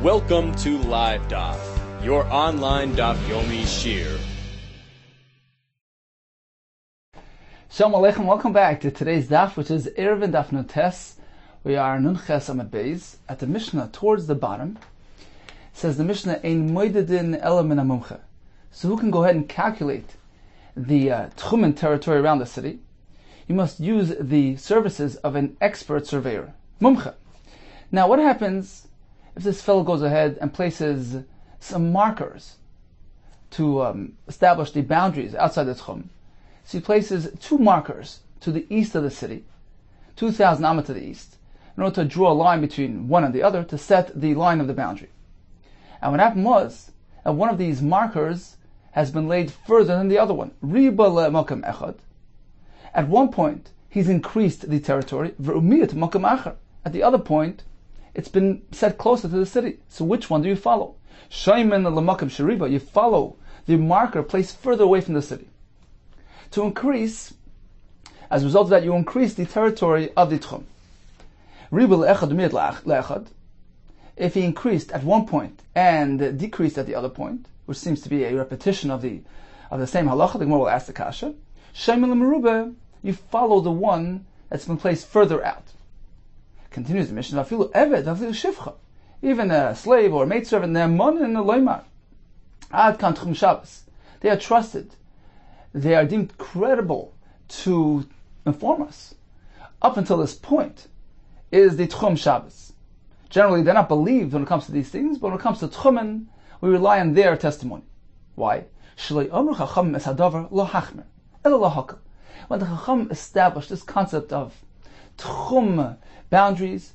Welcome to Live Daf, your online Daf Yomi Shir. Shalom Aleichem, welcome back to today's Daf, which is Eruvin Daf Notes. We are Nun Ches Amud Beis at the Mishnah towards the bottom. It says the Mishnah Ein Moidedin Ela Min HaMumcha. So who can go ahead and calculate the Tchumen territory around the city? You must use the services of an expert surveyor, Mumcha. Now, what happens if this fellow goes ahead and places some markers to establish the boundaries outside the Tchum? So he places two markers to the east of the city, 2,000 amma to the east, in order to draw a line between one and the other to set the line of the boundary. And what happened was that one of these markers has been laid further than the other one. Riba le'makam echad. At one point, he's increased the territory. V'umiyat makam acher. At the other point, it's been set closer to the city. So which one do you follow? Shayman le'makam sheriba. You follow the marker placed further away from the city. To increase, as a result of that, you increase the territory of the Tchum. Riba le'echad umiyat le'echad. If he increased at one point and decreased at the other point, which seems to be a repetition of the same halacha, the Gemara will ask the kasha. Shayman le'merubah. You follow the one that's been placed further out. Continues the mission. Even a slave or a maidservant, they are trusted. They are deemed credible to inform us. Up until this point is the Tchum Shabbos. Generally, they're not believed when it comes to these things, but when it comes to Tchumen, we rely on their testimony. Why? When the Chacham established this concept of Tchum boundaries,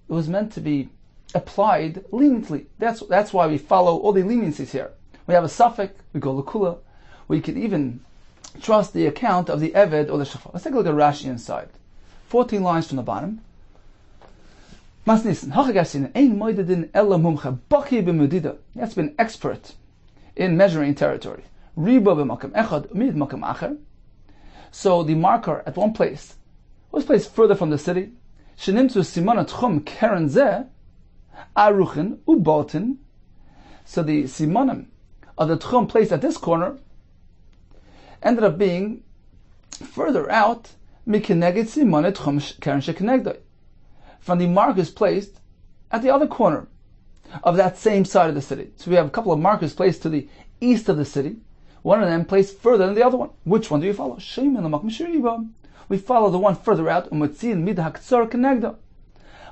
it was meant to be applied leniently. That's why we follow all the leniencies here. We have a suffix, we go Lakula, we can even trust the account of the Eved or the Shafar. Let's take a look at Rashi inside. 14 lines from the bottom. Masnissen, Hachagasin, Ein Moidedin Ella Mumcha, Baki b'mudida. He has to be an expert in measuring territory. Riba b'makam echad, umid makam acher. So the marker at one place was placed further from the city. Shenimtu simana tchum keren zeh aruchin ubotin. So the simanim of the tchum placed at this corner ended up being further out mikeneged simana tchum keren shekenegdoi, from the markers placed at the other corner of that same side of the city. So we have a couple of markers placed to the east of the city. One of them placed further than the other one. Which one do you follow? We follow the one further out, and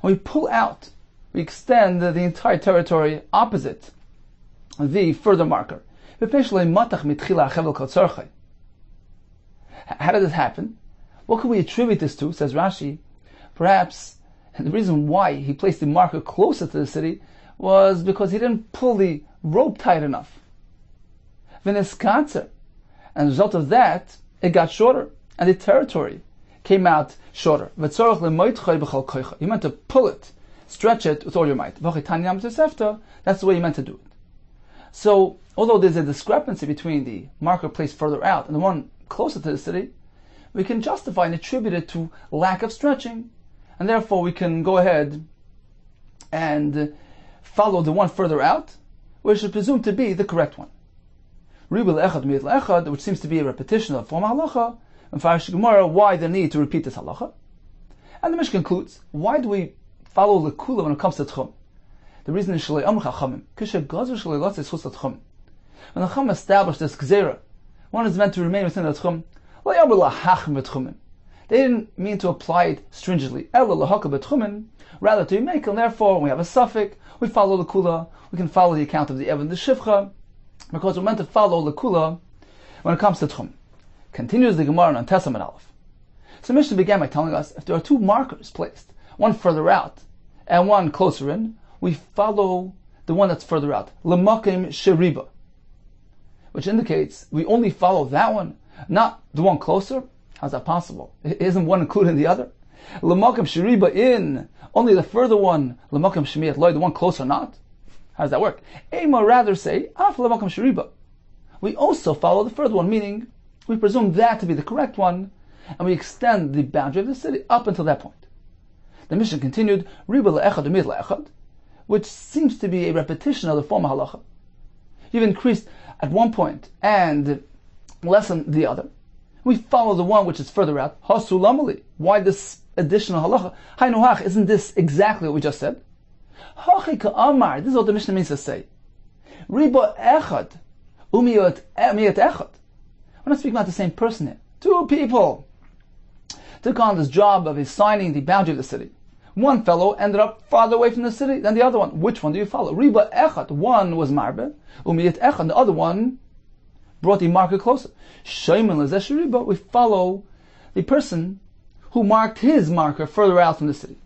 we pull out, we extend the entire territory opposite the further marker. How did this happen? What can we attribute this to? Says Rashi. Perhaps the reason why he placed the marker closer to the city was because he didn't pull the rope tight enough. And as a result of that, it got shorter, and the territory came out shorter. You meant to pull it, stretch it with all your might. That's the way you meant to do it. So, although there's a discrepancy between the marker placed further out and the one closer to the city, we can justify and attribute it to lack of stretching, and therefore we can go ahead and follow the one further out, which is presumed to be the correct one. Which seems to be a repetition of former halacha, and Farish Gemara, why the need to repeat this halacha? And the Mishnah concludes, why do we follow lekula when it comes to tchum? The reason is shalei amr chachamim, when the chacham established this gzera, one is meant to remain within the tchum. They didn't mean to apply it stringently. Rather to make, and therefore, when we have a suffix, we follow lekula. We can follow the account of the Evan, the Shivcha, because we're meant to follow lekula when it comes to tchum. Continues the Gemara on Tesam and Aleph. So Mishnah began by telling us if there are two markers placed, one further out and one closer in, we follow the one that's further out, lemakim sheriba, which indicates we only follow that one, not the one closer. How's that possible? Isn't one included in the other? Lemakim sheriba in, only the further one, lemakim shemiyat loy, the one closer not. How does that work? Ema rather say, af lemakim sheriba. We also follow the further one, meaning we presume that to be the correct one, and we extend the boundary of the city up until that point. The mission continued, Riba le'echad umid le'echad. which seems to be a repetition of the former halacha. You've increased at one point and lessened the other. We follow the one which is further out. Hasulamali. Why this additional halacha? Hainuhach, isn't this exactly what we just said? Hachika Amar, this is what the Mishnah means to say. Riba echad, umiyot echad. We're not speaking about the same person here. Two people took on this job of assigning the boundary of the city. One fellow ended up farther away from the city than the other one. Which one do you follow? Riba echad, one was marbe, umiyot echad, the other one brought the marker closer. Shayman lezesh riba, we follow the person who marked his marker further out from the city.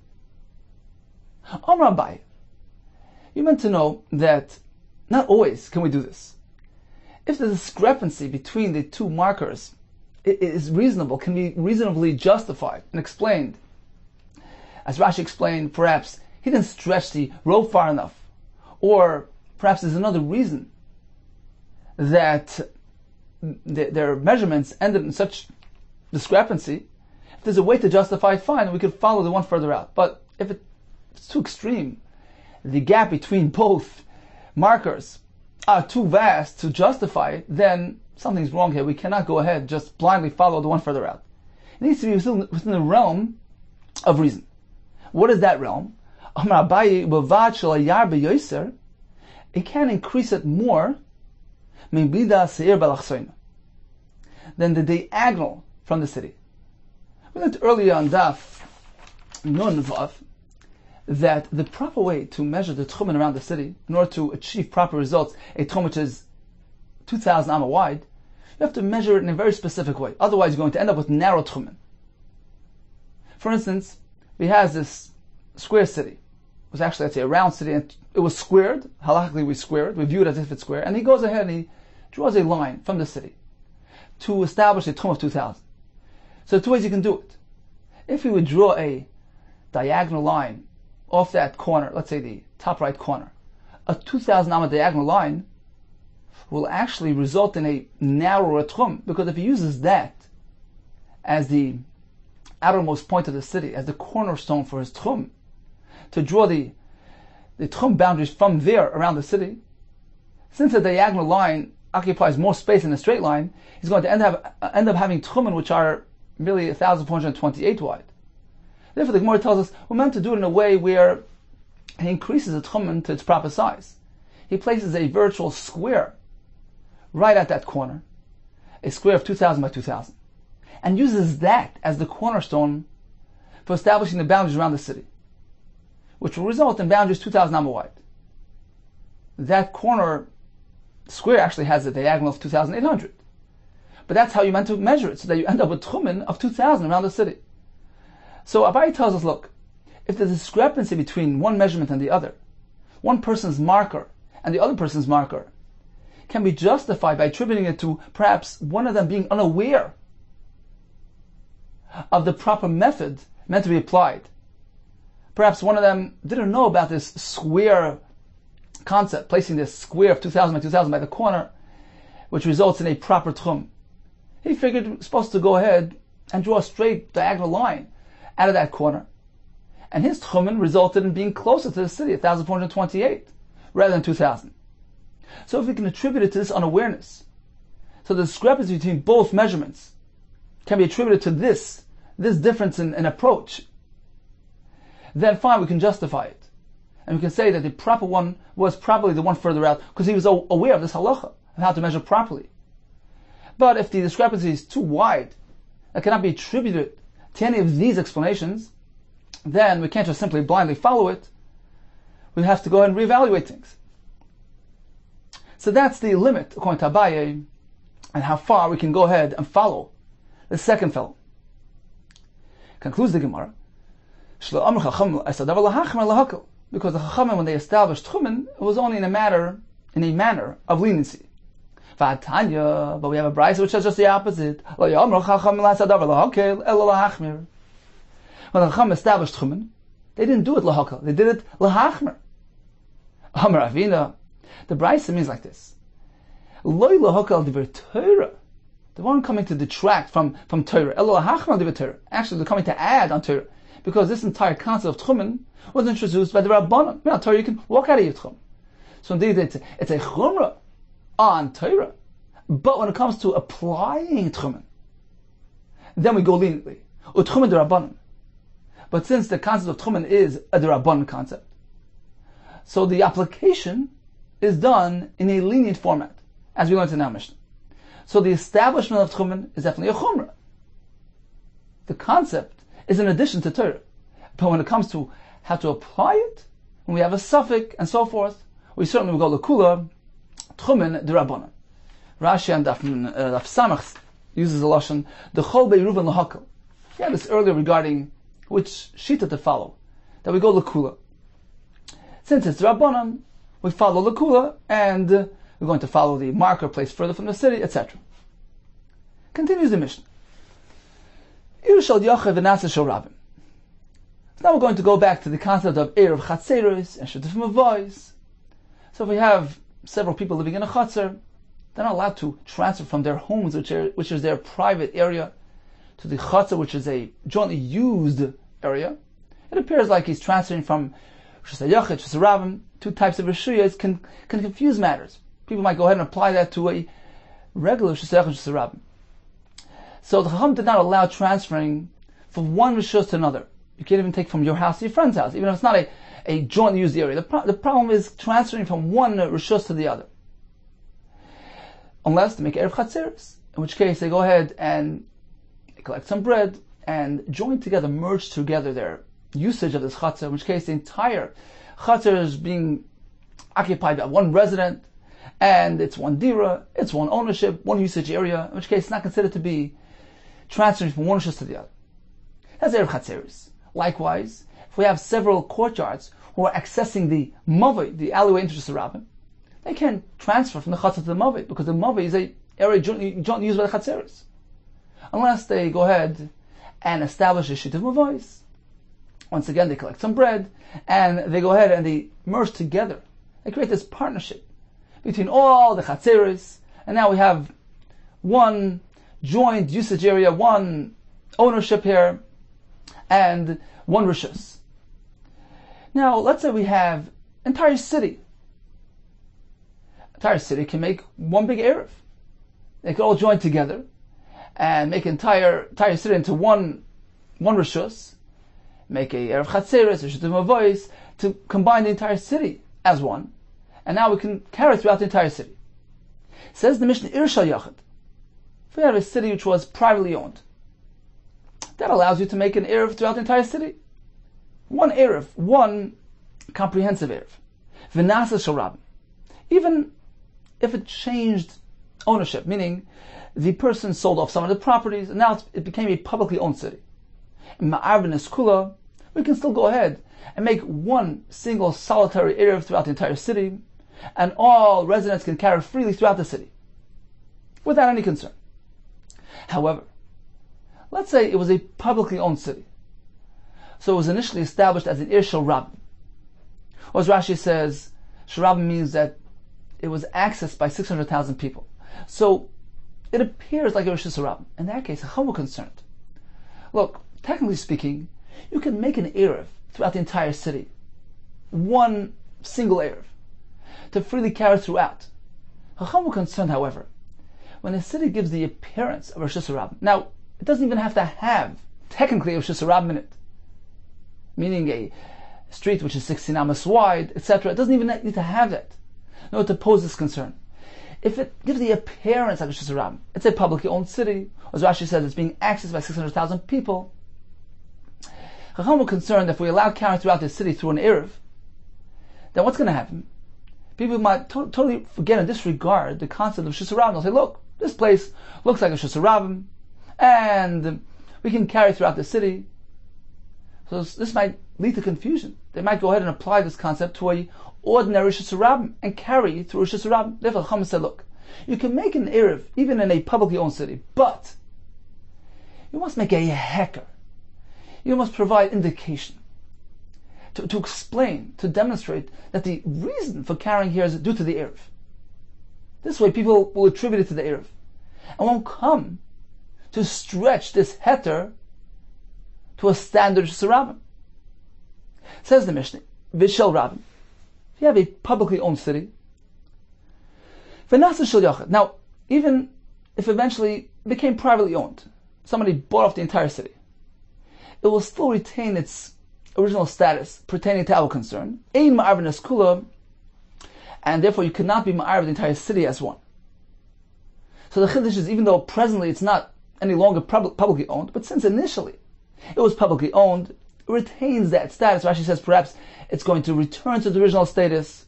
Rabbi, you meant to know that not always can we do this. If the discrepancy between the two markers is reasonable, can be reasonably justified and explained. As Rashi explained, perhaps he didn't stretch the rope far enough, or perhaps there's another reason that their measurements ended in such discrepancy. If there's a way to justify it, fine, we could follow the one further out. But if it's too extreme, the gap between both markers are too vast to justify it, then something's wrong here. We cannot go ahead just blindly follow the one further out. It needs to be within the realm of reason. What is that realm? It can increase it more than the diagonal from the city. We learned earlier on Daf Nun Vav that the proper way to measure the tchumen around the city, in order to achieve proper results, a tchum which is 2,000 amma wide, you have to measure it in a very specific way. Otherwise, you're going to end up with narrow tchumen. For instance, we have this square city. It was actually, let's say, a round city, and it was squared. Halachically, we squared. We view it as if it's square. And he goes ahead and he draws a line from the city to establish a tchum of 2,000. So there are two ways you can do it. If you would draw a diagonal line off that corner, let's say the top right corner, a 2,000 amma diagonal line will actually result in a narrower tchum, because if he uses that as the outermost point of the city, as the cornerstone for his tchum, to draw the tchum boundaries from there around the city, since the diagonal line occupies more space than a straight line, he's going to end up having tchumen which are merely 1,428 wide. Therefore, the Gemara tells us we're meant to do it in a way where he increases the tchumen to its proper size. He places a virtual square right at that corner, a square of 2,000 by 2,000, and uses that as the cornerstone for establishing the boundaries around the city, which will result in boundaries 2,000 amma wide. That corner square actually has a diagonal of 2,800. But that's how you meant to measure it, so that you end up with tchumen of 2,000 around the city. So Abai tells us, look, if there's a discrepancy between one measurement and the other, one person's marker and the other person's marker can be justified by attributing it to perhaps one of them being unaware of the proper method meant to be applied. Perhaps one of them didn't know about this square concept, placing this square of 2,000 by 2,000 by the corner, which results in a proper tchum. He figured he was supposed to go ahead and draw a straight diagonal line out of that corner. And his tchumen resulted in being closer to the city, 1,428, rather than 2,000. So if we can attribute it to this unawareness, so the discrepancy between both measurements can be attributed to this difference in approach, then fine, we can justify it. And we can say that the proper one was probably the one further out, because he was aware of this halacha, of how to measure properly. But if the discrepancy is too wide, that cannot be attributed to any of these explanations, then we can't just simply blindly follow it. We have to go ahead and reevaluate things. So that's the limit, according to Abaye, and how far we can go ahead and follow the second fellow. Concludes the Gemara, because the Chachamim, when they established tchumen, it was only in a manner of leniency. But we have a brayse which says just the opposite. When the Chachamim established tchumen, they didn't do it lahakel, they did it lahachmer. Amar Avina, the brayse means like this: Loi lahakel divrei Torah. They weren't coming to detract from Torah. Elo lahachmer divrei Torah. Actually, they're coming to add on Torah. because this entire concept of Tchumen was introduced by the Rabbanon. Now, Torah, you can walk out of your Tchum. So indeed, it's a Chumrah on Torah. But when it comes to applying Tchumen, then we go leniently. Tchumen Rabbanon. But since the concept of Tchumen is a Rabbanon concept, so the application is done in a lenient format, as we learned in our Mishnah. So the establishment of Tchumen is definitely a Chumrah. The concept is an addition to Torah. But when it comes to how to apply it, when we have a suffix and so forth, we certainly will go L'Kula, Tchumen D'Rabbanan. Rashi and Daf Samach uses the lashon the Chol Eruvin L'Hakol. We had this earlier regarding which shita to follow, that we go L'Kula. Since it's Rabbanan, we follow L'Kula, and we're going to follow the marker placed further from the city, etc. Continues the Mishnah. So now we're going to go back to the concept of Erev Chatzeros and Shutef Mavois. So if we have several people living in a Chatzer, they're not allowed to transfer from their homes, which is their private area, to the Chatzer, which is a jointly used area. It appears like he's transferring from Rishus HaYachid, Rishus HaRabim. Two types of Rishuyas can confuse matters. People might go ahead and apply that to a regular Rishus HaYachid, Rishus HaRabim. So the Chacham did not allow transferring from one Rishus to another. You can't even take from your house to your friend's house, even if it's not a jointly used area. The problem is transferring from one Rishus to the other. Unless they make Erev Chatzeros, in which case they go ahead and collect some bread and join together, merge together their usage of this Chatzer, in which case the entire Chatzer is being occupied by one resident, and it's one dira, it's one ownership, one usage area, in which case it's not considered to be transferring from one Rishus to the other. That's Erev Chatzeros. Likewise, if we have several courtyards who are accessing the Mavoi, the alleyway into Rishus HaRabim, they can't transfer from the Chatzer to the Mavoi, because the Mavoi is an area jointly used by the Chatzeros. Unless they go ahead and establish a sheet of Mavois. Once again, they collect some bread, and they go ahead and they merge together. They create this partnership between all the Chatzeros, and now we have one joint usage area, one ownership here, and one Rishus. Now, let's say we have entire city. Entire city can make one big Erev. They could all join together and make entire city into one Rishus, make a Erev Chatzeros, a Shutef Mavois, to combine the entire city as one, and now we can carry it throughout the entire city. Says the Mishnah, Irshal Yachid. If we have a city which was privately owned, that allows you to make an Erev throughout the entire city. One Erev, one comprehensive Erev. V'nasa shel Rabim. Even if it changed ownership, meaning the person sold off some of the properties, and now it became a publicly owned city. In Ma'ar Kula, we can still go ahead and make one single solitary Erev throughout the entire city, and all residents can carry freely throughout the city, without any concern. However, let's say it was a publicly owned city. So it was initially established as an Ir Shel Rabim. Or as Rashi says, Shel Rabim means that it was accessed by 600,000 people. So it appears like a Rishus HaRabim. In that case, how we're concerned? Look, technically speaking, you can make an Erev throughout the entire city. One single Erev. To freely carry throughout. How we're concerned, however, when a city gives the appearance of a Rishus HaRabim. Now, it doesn't even have to have, technically, a Rishus HaRabim in it. Meaning a street which is 16 amas wide, etc. It doesn't even need to have that. No, to pose this concern. If it gives the appearance of a Rishus HaRabim, it's a publicly owned city, as Rashi says, it's being accessed by 600,000 people. Chacham were concerned that if we allow carrying throughout the city through an Erev, then what's going to happen? People might totally forget and disregard the concept of Rishus HaRabim. They'll say, look, this place looks like a Rishus HaRabim, and we can carry throughout the city. So this might lead to confusion. They might go ahead and apply this concept to a ordinary Rishus HaRabim and carry through Rishus HaRabim. Therefore, Chacham said, look, you can make an Erev even in a publicly owned city, but you must make a hecker. You must provide indication to explain, to demonstrate that the reason for carrying here is due to the Erev. This way people will attribute it to the Erev and won't come to stretch this heter to a standard Rosh Hashanah. Says the Mishnah, Vishel Rabin. If you have a publicly owned city, now, even if eventually it became privately owned, somebody bought off the entire city, it will still retain its original status pertaining to our concern. Ein ma'arvin es kula, and therefore you cannot be ma'arv the entire city as one. So the chiddush is, even though presently it's not any longer publicly owned, but since initially it was publicly owned, it retains that status. Rashi says perhaps it's going to return to the original status.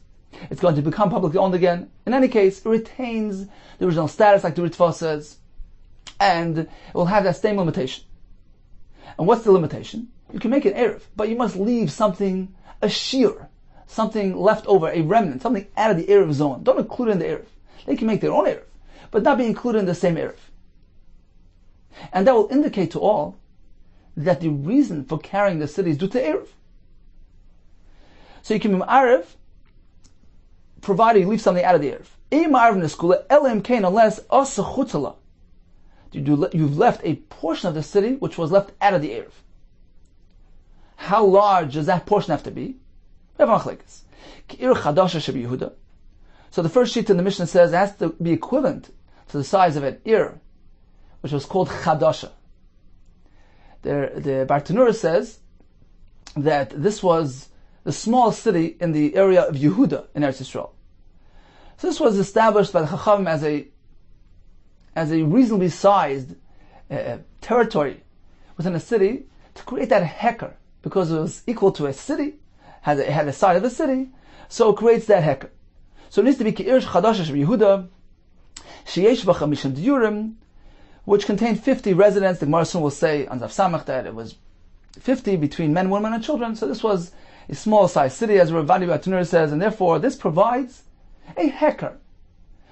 It's going to become publicly owned again. In any case, it retains the original status, like the Ritva says, and it will have that same limitation. And what's the limitation? You can make an eruv, but you must leave something, a shear, something left over, a remnant, something out of the eruv zone. Don't include it in the eruv. They can make their own eruv, but not be included in the same eruv. And that will indicate to all that the reason for carrying the city is due to eruv. So you can be ma'arev, provided you leave something out of the eruv. Unless you've left a portion of the city which was left out of the eruv. How large does that portion have to be? So the first sheet in the Mishnah says it has to be equivalent to the size of an ir, which was called chadasha. The Bartanura says that this was the smallest city in the area of Yehuda in Eretz Yisrael. So this was established by the Chachamim as a reasonably sized territory within a city to create that heker, because it was equal to a city, it had the size of a city, so it creates that heker. So it needs to be Ke'ir Chadasha Sheb Yehuda, Sheyesh Ba Chamishim Diyurim, which contained 50 residents. The Gemara soon will say on Zav Samach that it was 50 between men, women, and children. So this was a small sized city, as Rav Yehuda says, and therefore this provides a heker,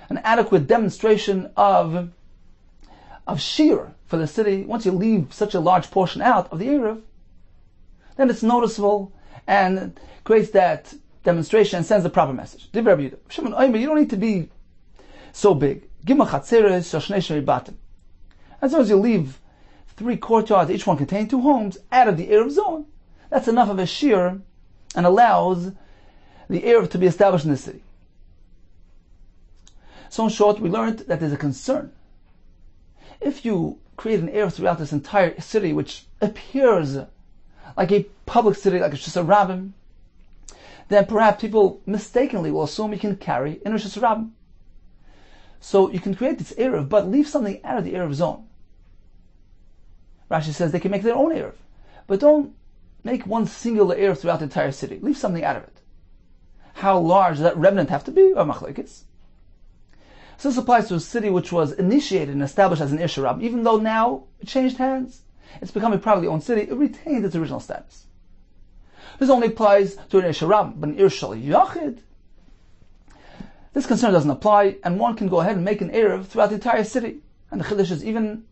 an adequate demonstration of shear for the city. Once you leave such a large portion out of the eruv, then it's noticeable and creates that demonstration and sends the proper message. You don't need to be so big. As long as you leave 3 courtyards, each one containing 2 homes, out of the eruv zone, that's enough of a shear and allows the eruv to be established in the city. So in short, we learned that there's a concern. If you create an eruv throughout this entire city, which appears like a public city, like it's just a rabbin, then perhaps people mistakenly will assume you can carry in Rosh Hashanah. So you can create this eruv, but leave something out of the eruv zone. Rashi says they can make their own eruv, but don't make one singular eruv throughout the entire city. Leave something out of it. How large does that remnant have to be? Or machlekes. So this applies to a city which was initiated and established as an Ir Sharab. Even though now it changed hands, it's become a privately owned city, it retained its original status. This only applies to an Ir Sharab, but an Ir Shal Yachid, this concern doesn't apply, and one can go ahead and make an eruv throughout the entire city. And the chiddush is, even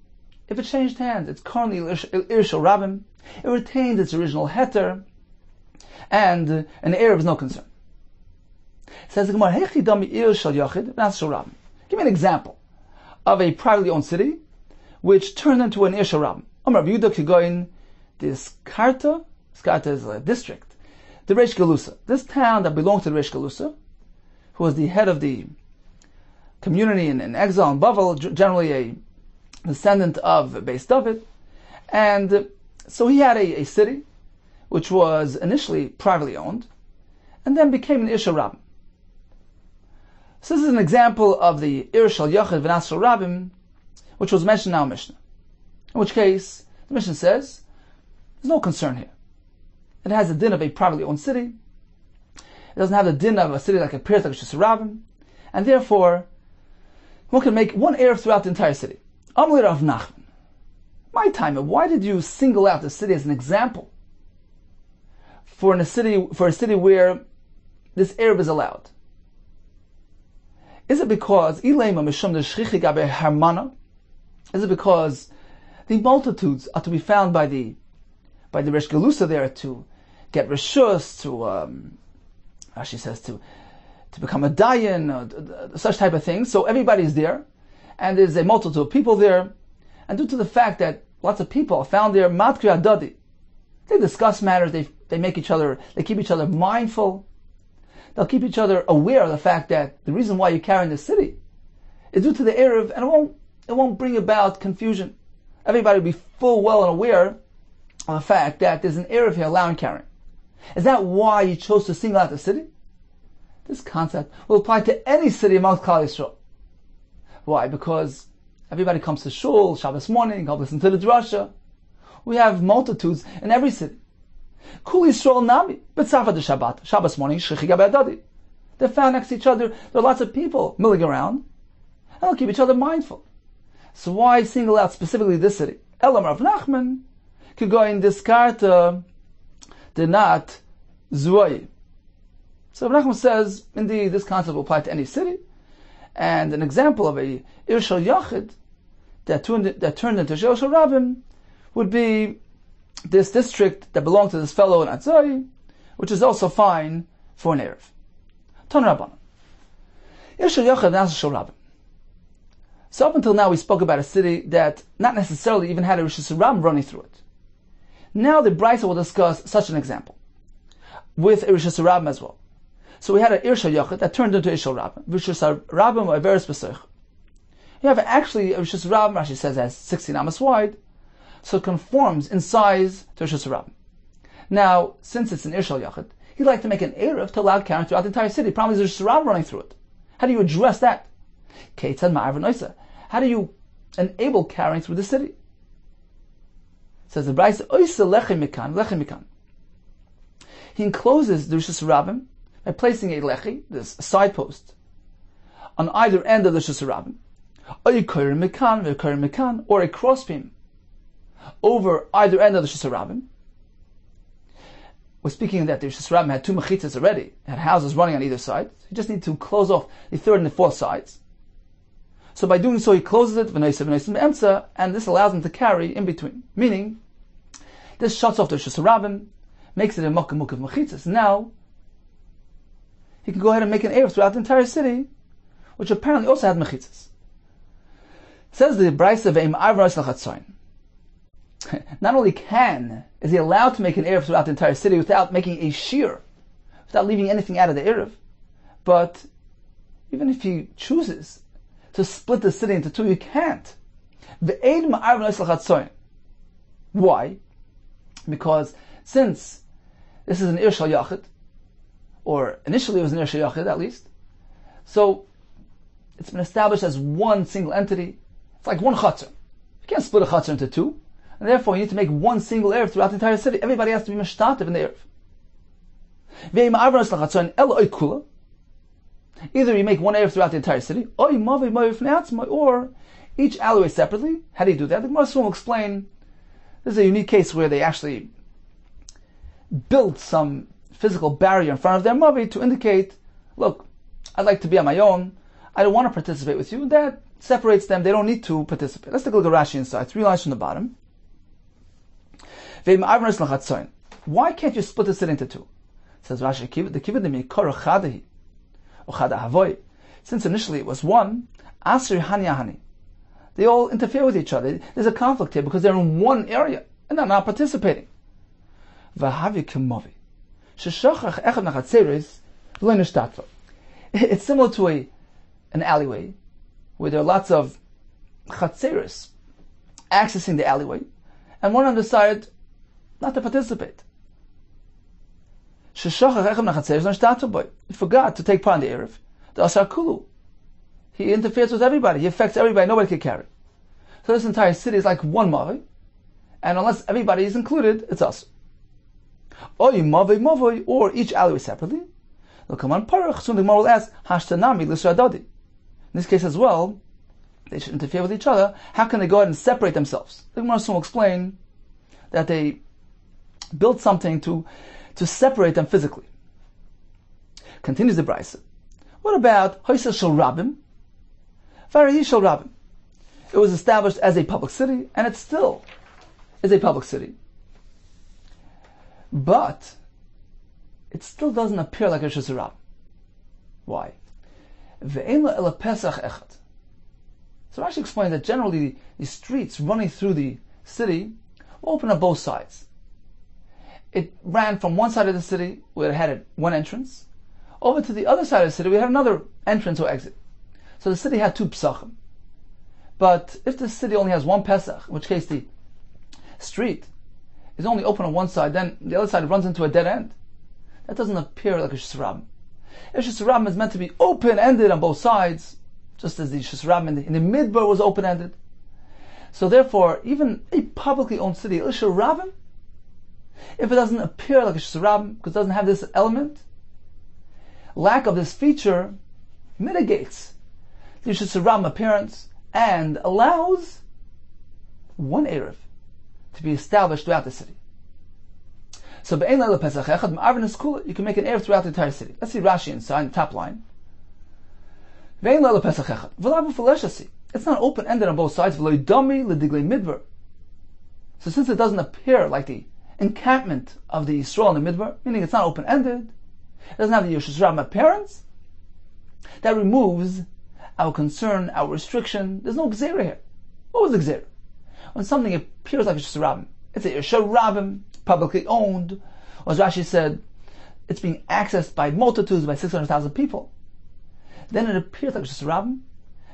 if it changed hands, it's currently Ir Shal Rabim, it retains its original heter, and an eruv is no concern. Says the Gemara, Hechi dami Ir Shal Yachid, v'nas Shal Rabim. Give me an example of a privately owned city which turned into an Ir Shal Rabim. Rabbi Yehuda Kessler, this Karta is a district, the Reish Galusa, this town that belonged to the Reish Galusa, who was the head of the community in exile in Bavel, generally a descendant of Beis David, and so he had a city which was initially privately owned, and then became an Ir Shal Rabim. So this is an example of the Ir Shal Yachid v'nas Shal Rabim, which was mentioned now in Mishnah. In which case, the Mishnah says, there's no concern here. It has the din of a privately owned city. It doesn't have the din of a city like appears like Shus Rabim, and therefore, one can make one eruv throughout the entire city. Amli Rav Nachman, my time, why did you single out the city as an example for a city where this eruv is allowed? Is it because is it because the multitudes are to be found by the Reish Galusa there to get reshus, Rashi says to become a dayan, such type of things. So everybody's there, and there's a multitude of people there, and due to the fact that lots of people are found there, matkri adadi, They discuss matters, they keep each other mindful. They'll keep each other aware of the fact that the reason why you're carrying the city is due to the Eruv, and it won't bring about confusion. Everybody will be full well and aware of the fact that there's an Eruv here allowing carrying. Is that why you chose to single out the city? This concept will apply to any city amongst Klal Yisrael. Why? Because everybody comes to shul, Shabbos morning, go listen to the drasha. We have multitudes in every city. Kul Yisrael Nami, B'tzafa de Shabbat, Shabbos morning, Shchicha Be'adadi. They're found next to each other. There are lots of people milling around, and they'll keep each other mindful. So why single out specifically this city? Elam Rav Nachman could go in diskarta de nat zuay. So Rav Nachman says, indeed, this concept will apply to any city, and an example of a Ir Shel Yachid that turned into Shel Rabim would be this district that belonged to this fellow in Atzai, which is also fine for an Erev. Ton Rabbanan. Ir Shel Yachid and Shel Rabim. So up until now we spoke about a city that not necessarily even had a Rishus Rabim running through it. Now the Brisa will discuss such an example with a Rishus Rabim as well. So we had an Ir Shel Yachid that turned into Ishal Rabim. Rishus Rabim or Averis B'Seich. You have actually a Rishus Rabim, Rashi says, has 16 amas wide, so it conforms in size to Rishus Rabim. Now, since it's an Ir Shel Yachid, he'd like to make an Erev to allow carrying throughout the entire city. Probably there's Rishus Rabim running through it. How do you address that? How do you enable carrying through the city? Says the Brisa, mikan. He encloses the Rishus Rabim by placing a lechi, this side post, on either end of the Rishus Rabim, or a crossbeam over either end of the Rishus Rabim. We're speaking that the Rishus Rabim had two mechitzas already, had houses running on either side. You just need to close off the third and the fourth sides. So by doing so, he closes it, and this allows him to carry in between. Meaning, this shuts off the Rishus Rabim, makes it a mukah of mechitzas. Now, he can go ahead and make an Erev throughout the entire city, which apparently also had mechitzas. Says the Brisa ve'im arvos lachatzoin. Not only is he allowed to make an Erev throughout the entire city without making a shear, without leaving anything out of the Erev, but even if he chooses to split the city into two, you can't. Why? Because since this is an Ir Shel Yachid, or initially it was an Ir Shel Yachid at least, so it's been established as one single entity. It's like one chatzar. You can't split a chatzar into two, and therefore you need to make one single Erev throughout the entire city. Everybody has to be mishtatev in the Erev. Either you make one Erev throughout the entire city, or each alleyway separately. How do you do that? The Gemara will explain. This is a unique case where they actually built some physical barrier in front of their mavi to indicate, look, I'd like to be on my own. I don't want to participate with you. That separates them. They don't need to participate. Let's take a look at Rashi inside. 3 lines from the bottom. Why can't you split the city into two? Says Rashi, since initially it was one, Asri Hanya. They all interfere with each other. There's a conflict here because they're in one area and they're not participating. It's similar to an alleyway where there are lots of chatzeris accessing the alleyway, and one of them decided not to participate. He forgot to take part in the Erev. The Asar Kulu. He interferes with everybody. He affects everybody. Nobody can carry. So this entire city is like one mavi, and unless everybody is included, it's us. Or each alleyway separately. Soon the Gemara will ask, in this case as well, they should interfere with each other. How can they go ahead and separate themselves? The Gemara soon will explain that they built something to separate them physically. Continues the Brisa. What about Hoysel Shel Rabim? Varayi Shel Rabim. It was established as a public city, and it still is a public city. But it still doesn't appear like a Rishus Rabim. Why? Ve'ena ela Pesach echad. So Rashi explains that generally the streets running through the city will open on both sides. it ran from one side of the city where it had one entrance, over to the other side of the city where it had another entrance or exit. So the city had two Pesachim. But if the city only has one Pesach, in which case the street is only open on one side, then the other side runs into a dead end. That doesn't appear like a Shus Rabbim. If Shus Rabbim is meant to be open-ended on both sides, just as the Shus Rabbim in the Midbar was open-ended. So therefore, even a publicly owned city, Shus Rabbim, if it doesn't appear like a Shus Rabbim, because it doesn't have this element, lack of this feature mitigates the Shus Rabbim appearance and allows one Erev to be established throughout the city. So you can make an Erev throughout the entire city. Let's see Rashi inside, the top line. It's not open-ended on both sides. So since it doesn't appear like the encampment of the Yisrael in the Midbar, meaning it's not open-ended, it doesn't have the Shus Rabbim appearance, that removes our concern, our restriction. There's no Gzeira here. What was the Gzeira? When something appears like a Shus Rabbim, it's a Shus Rabbim, publicly owned, or as Rashi said, it's being accessed by multitudes, by 600,000 people. Then it appears like a Shus Rabbim,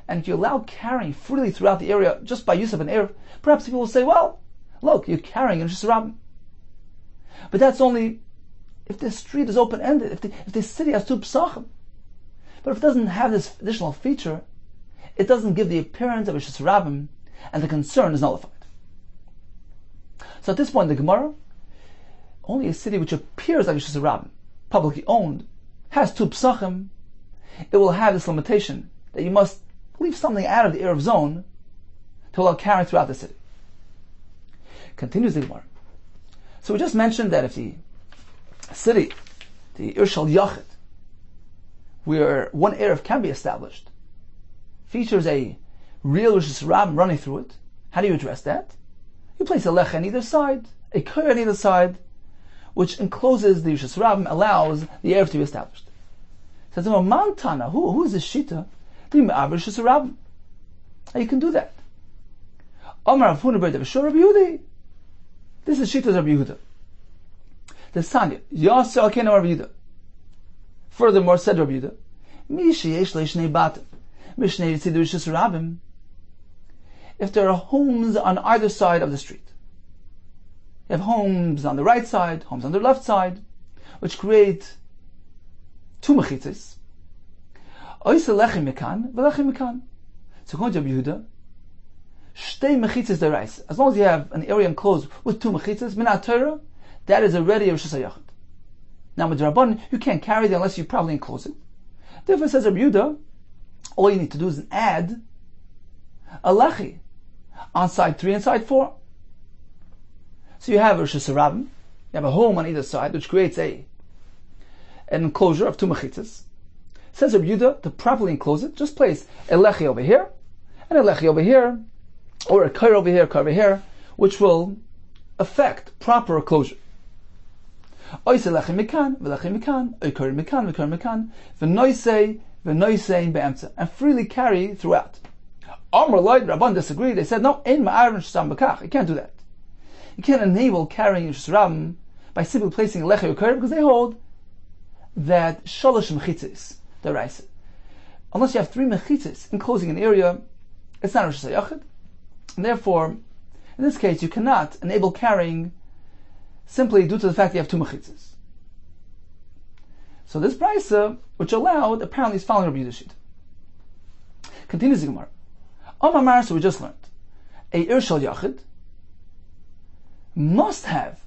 and if you allow carrying freely throughout the area just by use of an Erev, perhaps people will say, well, look, you're carrying a Shus Rabbim. But that's only if the street is open-ended, if the city has two Pesachim. But if it doesn't have this additional feature, it doesn't give the appearance of a Shus Rabbim, and the concern is nullified. So at this point in the Gemara, only a city which appears like a Shus Rabbim, publicly owned, has two Pesachim, it will have this limitation that you must leave something out of the Erev zone to allow carrying throughout the city. Continues the Gemara. So we just mentioned that if the city, the Irshal Yachid, where one Erev can be established, features a real Shus Rabbim running through it, how do you address that? You place a lech on either side, a koyer on either side, which encloses the Shus Rabbim, allows the Erev to be established. It says, Mantana, who is this Shita? The Me'aver Shus Rabbim. How you can do that? Omar Rav Huna bar Rabbi Yehuda. This is Shita's Rabbi Yehuda. The Sanya, Yasser Alkein Rabbi Yehuda. Furthermore, said Rabbi Yehuda, Mishi Yesh Leishnei Batim, Mishnei Yitzidu Shus Rabbim. If there are homes on either side of the street, you have homes on the right side, homes on the left side, which create two mechitzes. Oise lechim mekan, velechim mekan. So according to Rabbi Yehuda, shtei mechitzes derais. As long as you have an area enclosed with two mechitzes, minat Torah, that is already a Rosh Hashanah. Now with Rabban, you can't carry it unless you properly enclose it. Therefore, says Rabbi Yehuda, all you need to do is add a lechi on side 3 and side 4. So you have Rosh Hashanah, you have a home on either side, which creates an enclosure of two mechitzes. Says Rabbi Yehuda, to properly enclose it, just place a lechi over here, and a lechi over here, or a koyer over here, koyer over here, which will affect proper closure. Oise lechi mikan, v'lechi mikan, oy koyer mikan, v'koyer mikan, v'noisei be'emtza, and freely carry throughout. Amar Lloyd, Rabban disagreed. They said, no, ein ma'aron shesam b'kach. You can't do that. You can't enable carrying Shus Rabbim by simply placing a lechi or koyer, because they hold that shalosh mechitzes, the rice. Unless you have 3 mechitzes enclosing an area, it's not a Rosh Hashanah. And therefore, in this case, you cannot enable carrying simply due to the fact that you have 2 mechitzes. So this brisa, which allowed, apparently is following Rabbi Yehuda. Continues the Gemara. Omar, so we just learned, a Irshal Yachid must have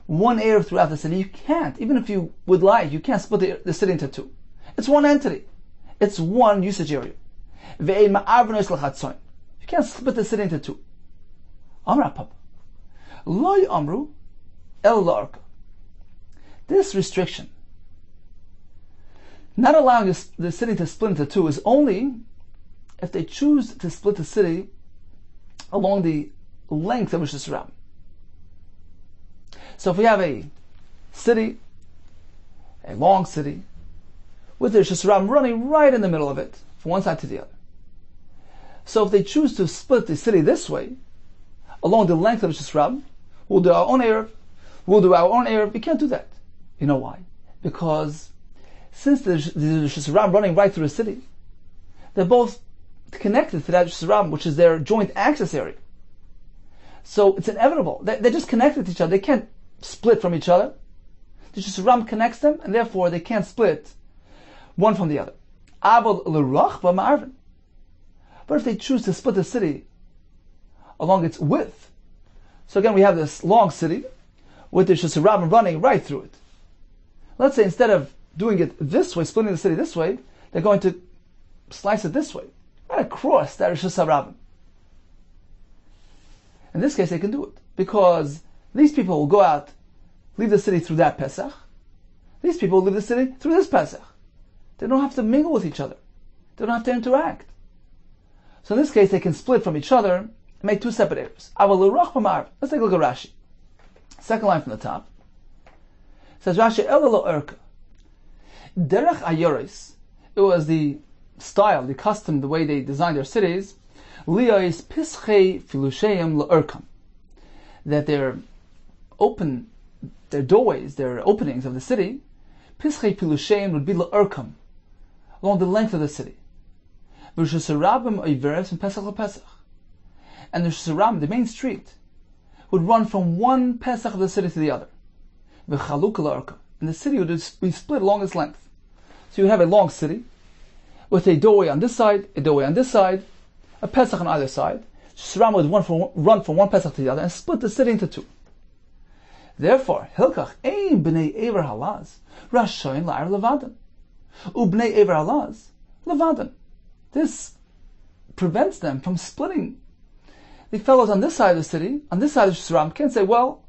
one Erev throughout the city. You can't, even if you would like, you can't split the city into 2. It's one entity. It's one usage area. You can't split the city into 2. Amra Papa. Loy Amru El La'arka. This restriction, not allowing the city to split into 2, is only if they choose to split the city along the length of Rosh Hashanah. So if we have a city, a long city, with the Rosh Hashanah running right in the middle of it, from one side to the other. So if they choose to split the city this way, along the length of Rosh Hashanah, we'll do our own Erev, we'll do our own Erev. We can't do that. You know why? Because since there's Rishus Harabim running right through the city, they're both connected to that Rishus Harabim, which is their joint access area. So it's inevitable. They're just connected to each other. They can't split from each other. The Rishus Harabim connects them, and therefore they can't split one from the other. But if they choose to split the city along its width, so again we have this long city with the Rishus Harabim running right through it. Let's say instead of doing it this way, splitting the city this way, they're going to slice it this way, right across that Rishus Harabim. In this case, they can do it because these people will go out, leave the city through that Pesach. These people will leave the city through this Pesach. They don't have to mingle with each other. They don't have to interact. So in this case, they can split from each other and make two separate areas. Let's take a look at Rashi. Second line from the top. It says Rashi, Elalo Erka. Derech Ayoris. It was the style, the custom, the way they designed their cities. Liyos Pischei Filusheim L'Erkam. That their doorways, their openings of the city, Pischei Filusheim would be L'Erkam, along the length of the city. Rishus Harabim Oiveres from Pesach LePesach. And the Rishus Harabim, the main street, would run from one Pesach of the city to the other. V'chaluk L'Erkam. And the city would be split along its length. So you have a long city, with a doorway on this side, a doorway on this side, a Pesach on either side. Rishus Harabim would run from one Pesach to the other and split the city into two. Therefore, Hilkach ein b'nei Ever Halaz, Rashoin la'ar levadan. U'bnei Ever Halaz, levadan. This prevents them from splitting. The fellows on this side of the city, on this side of Rishus Harabim, can't say, well,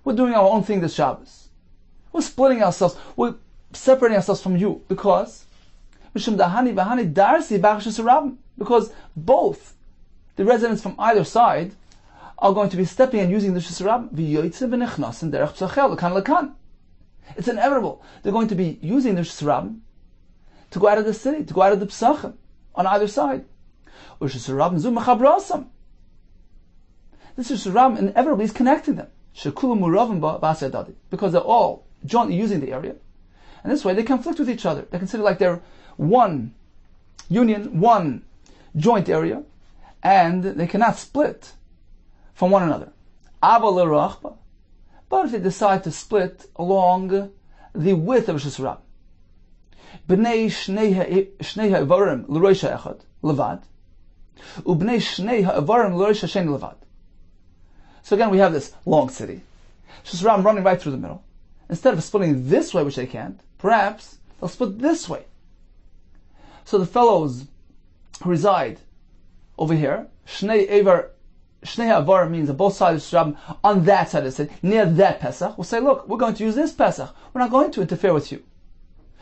we're doing our own thing this Shabbos. We're splitting ourselves. We're separating ourselves from you. Because because both the residents from either side are going to be stepping and using the Rishus Harabim. It's inevitable. They're going to be using the Rishus Harabim to go out of the city, to go out of the Pesachim on either side. This Rishus Harabim inevitably is connecting them. Because they're all jointly using the area. And this way they conflict with each other. They consider like they're one union, one joint area, and they cannot split from one another. But if they decide to split along the width of Rishus Harabim, B'nei shnei ha'avarim l'roisha echad levad, u'bnei shnei ha'avarim l'roisha sheni levad. So again, we have this long city, Rishus Harabim running right through the middle. Instead of splitting this way, which they can't, perhaps they'll split this way. So the fellows who reside over here, Shnei Ha'avarim means on both sides of Rishus Harabim, on that side of the city, near that Pesach, will say, look, we're going to use this Pesach. We're not going to interfere with you.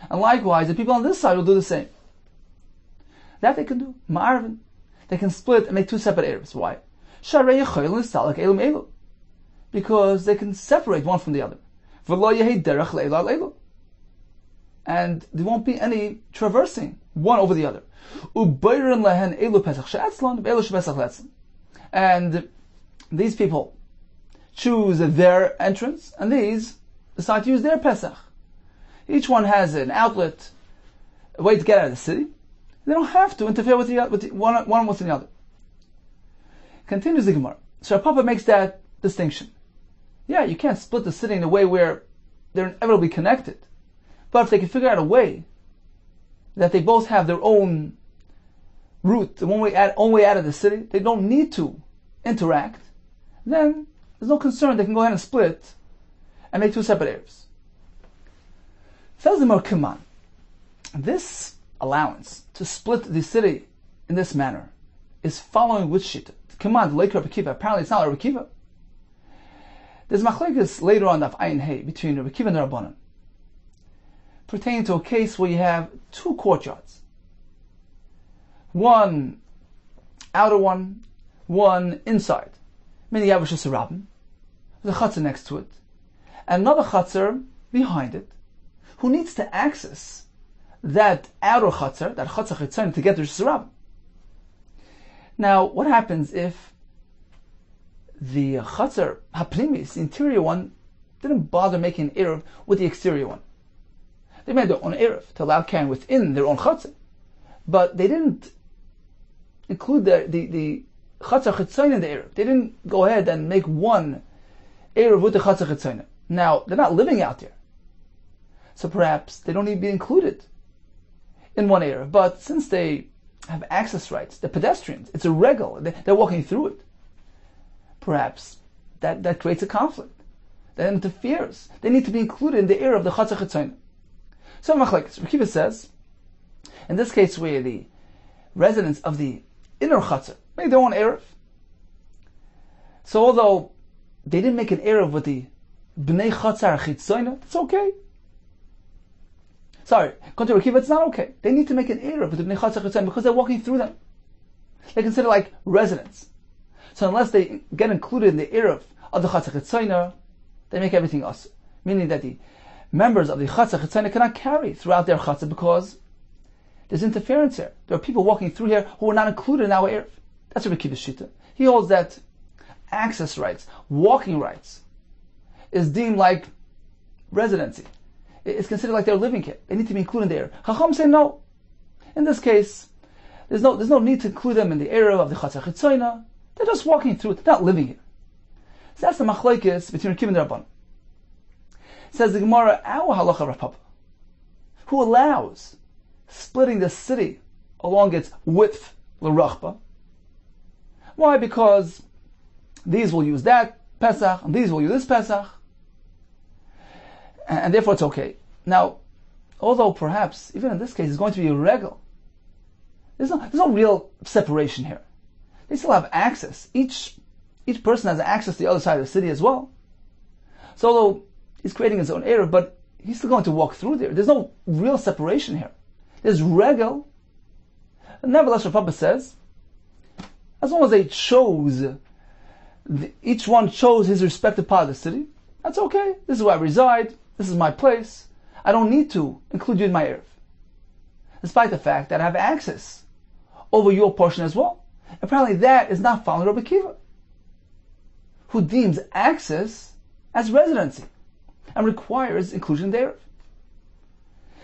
And likewise, the people on this side will do the same. That they can do. Ma'arvin. They can split and make two separate areas. Why? Because they can separate one from the other. And there won't be any traversing one over the other. And these people choose their entrance, and these decide to use their Pesach. Each one has an outlet, a way to get out of the city. They don't have to interfere with one with the other. Continues the Gemara. So Papa makes that distinction. Yeah, you can't split the city in a way where they're inevitably connected. But if they can figure out a way that they both have their own route, the own way out of the city, they don't need to interact, then there's no concern. They can go ahead and split and make two separate areas. Says the Merkiman, this allowance to split the city in this manner is following which shita? Command like Rabbi Kiva. Apparently, it's not Rabbi Kiva. There's machlekes later on of Ayin Hey between Rabbi Kiva and the Rabbanan, pertaining to a case where you have two courtyards, one outer one inside. Meaning you have Rishus Harabim, there's a chutzner next to it, and another chutzner behind it, who needs to access that outer chutzner, that chutzner chitzon, to get to Rishus Harabim. Now, what happens if the chutzner hapnimis, the interior one, didn't bother making an Eruv with the exterior one. They made their own Eruv to allow carrying within their own Chatzah. But they didn't include the Chatzah Chitzayin in the Eruv. They didn't go ahead and make one Eruv with the Chatzah Chitzayin. Now, they're not living out there. So perhaps they don't need to be included in one Eruv. But since they have access rights, they're pedestrians, it's a regal, they're walking through it. Perhaps that creates a conflict. That interferes. They need to be included in the Eruv of the Chatzah Chitzayin. So Machlekes, Rabbi Kiva says, in this case where the residents of the inner Chatzah made their own Eruv. So although they didn't make an Eruv with the Bnei Chatzar Chitzayin, it's okay. Sorry, according to Rabbi Kiva, it's not okay. They need to make an Eruv with the Bnei Chatzar Chitzayin because they're walking through them. They're considered like residents. So unless they get included in the Eruv of the Chatzar Chitzayin, they make everything us. Meaning that the members of the Chatzah Chitzayin cannot carry throughout their Chatzah because there's interference here. There are people walking through here who are not included in our Eruv. That's Rabbi Kiva's Shita. He holds that access rights, walking rights, is deemed like residency. It's considered like they're living here. They need to be included in the Eruv. Chacham say no. In this case, there's no need to include them in the Eruv of the Chatzah Chitzayin. They're just walking through it. They're not living here. So that's the machlokes between Rabbi Kiva and the Rabban. Says the Gemara, our halacha Rav Papa, who allows splitting the city along its width, l'rachba. Why? Because these will use that Pesach, and these will use this Pesach, and therefore it's okay. Now, although perhaps, even in this case, it's going to be a regal, there's no real separation here. They still have access. Each person has access to the other side of the city as well. So although he's creating his own Eruv, but he's still going to walk through there. There's no real separation here. There's regal. And nevertheless, Rav Papa says, as long as they chose, each one chose his respective part of the city, that's okay. This is where I reside. This is my place. I don't need to include you in my Eruv. Despite the fact that I have access over your portion as well. Apparently that is not following Rabbi Kiva, who deems access as residency and requires inclusion there.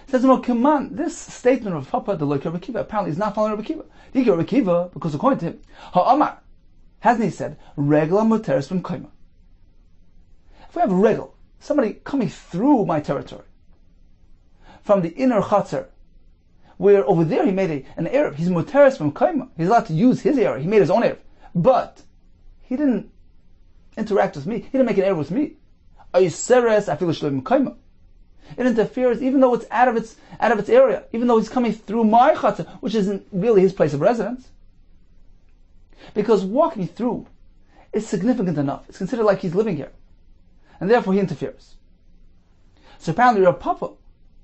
Says no, come on, this statement of Papa, the Loika Rabbi Kiva, apparently is not following Rabbi Kiva. The Rabbi Kiva, because according to him, Ha'amar, hasn't he said, Regla muteres b'mkoima? If we have a regal, somebody coming through my territory, from the inner Chatzar, where over there he made an Eruv, he's muteres b'mkoima, he's allowed to use his Eruv, he made his own Eruv, but he didn't interact with me, he didn't make an Eruv with me. It interferes, even though it's out of its area, even though he's coming through my chatzah, which isn't really his place of residence. Because walking through is significant enough. It's considered like he's living here. And therefore he interferes. So apparently Rav Papa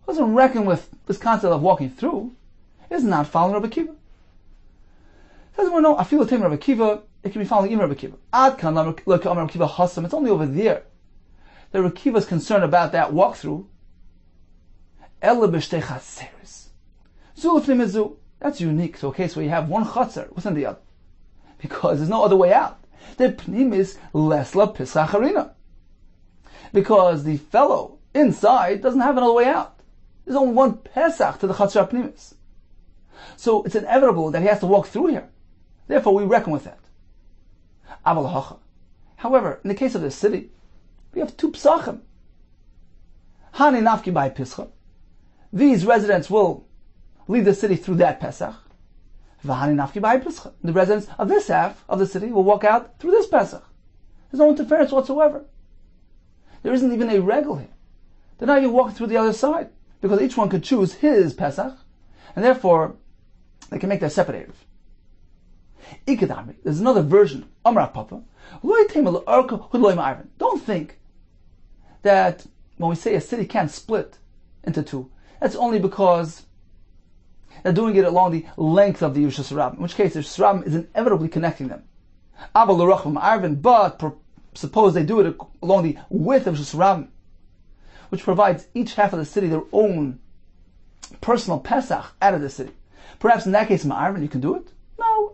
doesn't reckon with this concept of walking through, is not following Rabbi Kiva. Says, well, no, I feel the time Rabbi Kiva, it can be following even Rabbi Kiva. Ad kan Rabbi Kiva hasam, it's only over there that Rabbi Kiva is concerned about that walkthrough. That's unique to a case where you have one chatzar within the other, because there's no other way out. The pnim is lesla pisacharina, because the fellow inside doesn't have another way out. There's only one pesach to the chatzar pnimis, so it's inevitable that he has to walk through here. Therefore, we reckon with that. However, in the case of the city, we have two psachim. Hani nafki by pischa. These residents will leave the city through that Pesach. V'hani nafki by pischa. The residents of this half of the city will walk out through this Pesach. There's no interference whatsoever. There isn't even a regal here. They're not even walking through the other side, because each one could choose his Pesach, and therefore they can make their separate Eruv. Ikadami. There's another version. Amar Papa. Don't think that when we say a city can't split into two, that's only because they're doing it along the length of the Yerusha Sarabim, in which case the Sarabim is inevitably connecting them. But suppose they do it along the width of Yerusha Sarabim, which provides each half of the city their own personal Pesach out of the city. Perhaps in that case, Ma'arvin, you can do it? No.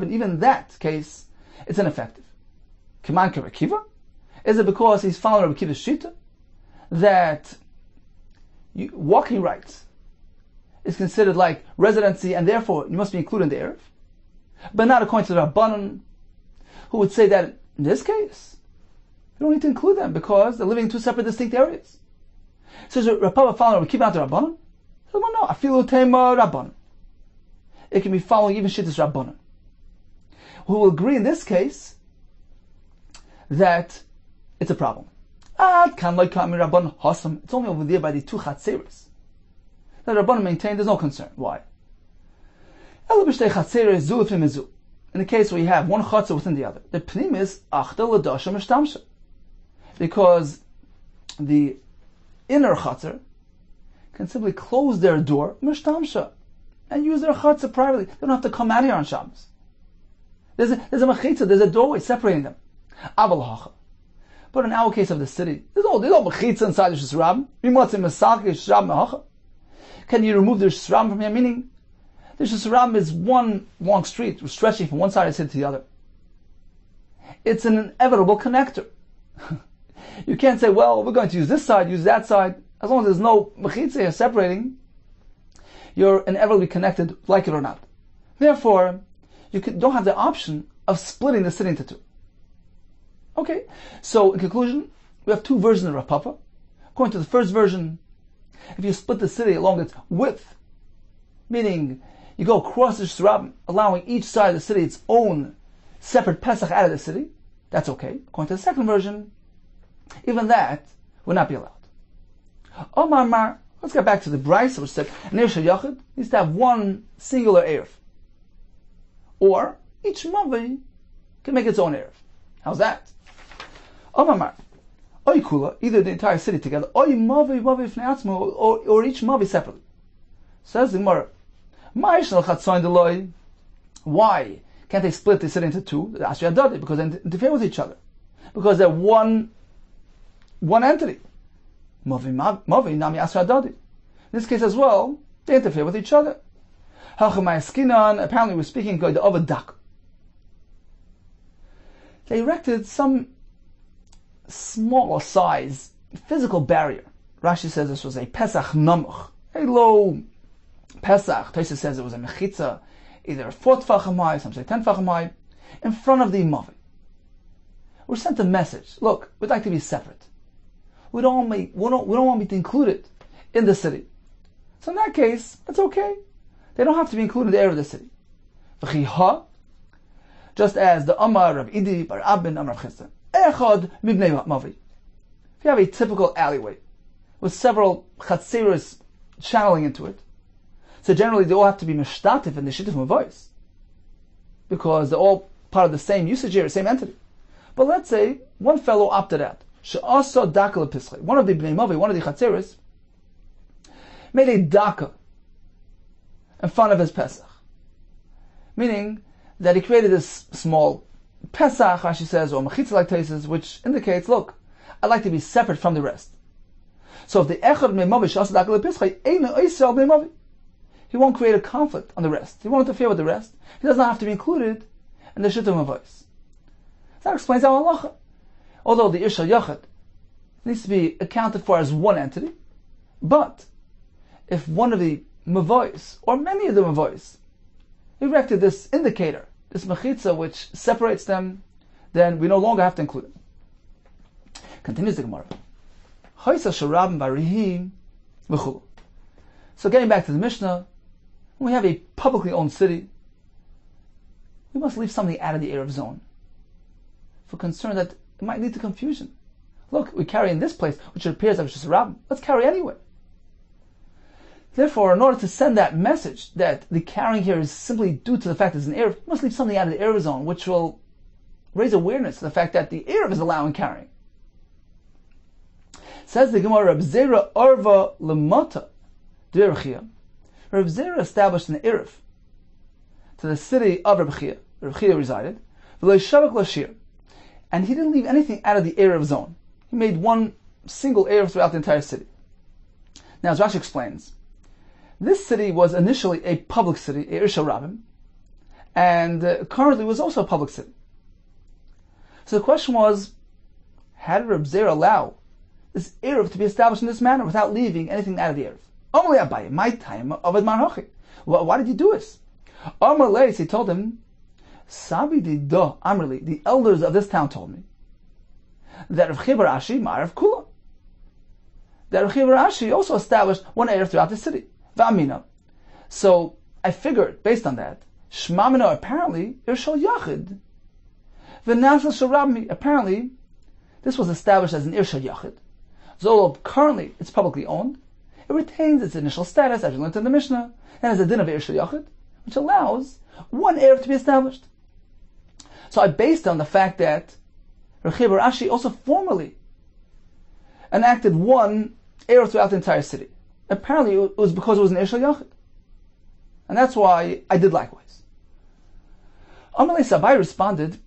Even in that case, it's ineffective. Kiman Karakiva? Is it because he's following Rabbi Akiva's Shita that walking rights is considered like residency and therefore you must be included in the Erev? But not according to the Rabbanan, who would say that in this case, you don't need to include them because they're living in two separate distinct areas. So is Rav Papa following Rabbi Akiva out the Rabbanan? He said, well, no, afilu tema Rabbanan. It can be following even Shittas Rabbanan, who will agree in this case that it's a problem. It's only over there by the two Chatzeres. The Rabbanan maintained there's no concern. Why? In the case where you have one Chatzer within the other, the Pnim is Achta L'Dasha Mishtamsha. Because the inner Chatzer can simply close their door, Mishtamsha, and use their Chatzer privately. They don't have to come out here on Shabbos. There's a Mechitza, there's a doorway separating them. Aval. But in our case of the city, there's no Mechitza inside the Shusram. Can you remove the Shusram from here? Meaning, the Shusram is one long street stretching from one side of the city to the other. It's an inevitable connector. You can't say, well, we're going to use this side, use that side. As long as there's no Mechitza here separating, you're inevitably connected, like it or not. Therefore, you don't have the option of splitting the city into two. Okay, so in conclusion, we have two versions of Rav Papa. According to the first version, if you split the city along its width, meaning you go across the Shusram, allowing each side of the city its own separate Pesach out of the city, that's okay. According to the second version, even that would not be allowed. Omar Mar, let's get back to the Bryce, which said an Erev Yachid needs to have one singular Erev. Or each Mavi can make its own Erev. How's that? Omar Mar, Oy Kula, either the entire city together, Oy Mavi Fnei Atzmo, or each Mavi separately. Says the Gemara, why can't they split the city into two? Because they interfere with each other. Because they're one entity. In this case as well, they interfere with each other. Apparently we're speaking of a duck. They erected some small size physical barrier. Rashi says this was a Pesach Namuch, a low Pesach. Tosha says it was a Mechitza, either 4 Tfachim high, some say 10 Tfachim high, in front of the Mavi. We're sent a message. Look, we'd like to be separate. We don't want to be included in the city. So in that case, it's okay. They don't have to be included in the area of the city. Just as the Amar of Idi, Bar Abin, Amar of Chisda. Echad mibnei Mavi. If you have a typical alleyway with several Chatzeros channeling into it, so generally they all have to be mishtatif in the Shittif Mavois, because they're all part of the same usage area, same entity. But let's say one fellow opted out. She'asa daka lepischei. One of the Bnei Mavi, one of the Chatzeros, made a daka in front of his Pesach. Meaning that he created this small Pesach, Rashi says, or Mechitza like Tesis, which indicates, look, I'd like to be separate from the rest. So if the Echad Bnei Mavi she'asa daka lepischei, eina oisel Bnei Mavi, he won't create a conflict on the rest. He won't interfere with the rest. He does not have to be included in the Shittim Mavois. That explains our halacha. Although the Isha Yachid needs to be accounted for as one entity, but if one of the Mavois, or many of the Mavois, erected this indicator, this Mechitza which separates them, then we no longer have to include it. Continues the Gemara. So getting back to the Mishnah, when we have a publicly owned city, we must leave something out of the Erev zone, for concern that it might lead to confusion. Look, we carry in this place, which appears as just a rabbin. Let's carry anyway. Therefore, in order to send that message that the carrying here is simply due to the fact that it's an Erev, we must leave something out of the Erev zone, which will raise awareness to the fact that the Erev is allowing carrying. Says the Gemara, Reb Zera Arva Lemata Reb Zera established an Erev to the city of Reb Chia. Reb Chia resided. And he didn't leave anything out of the Erev zone. He made one single Erev throughout the entire city. Now, as Rashi explains, this city was initially a public city, a Irsha Rabbim, and currently was also a public city. So the question was, How did Reb Zeir allow this Eruv to be established in this manner without leaving anything out of the Eruv? Amalei Abaye, my time of Admar Hochi. Why did you do this? Amalei, he told him, Sabi di do Amrli, the elders of this town told me that Rav Chibar Ashi Ma'arav Kula. That Rav Chibar Ashi also established one Eruv throughout the city. V'amina. So I figured, based on that, Shmamina apparently Irshal Yachid. V'nasal Sharabmi, apparently this was established as an Irshal Yachid. So currently it's publicly owned, it retains its initial status, as we learned in the Mishnah, and as a din of Irshal Yachid, which allows one Eruv to be established. So I based on the fact that Rav Chibar Ashi also formally enacted one Eruv throughout the entire city. Apparently it was because it was an Irshal Yachid. And that's why I did likewise. Amalei Sabai responded,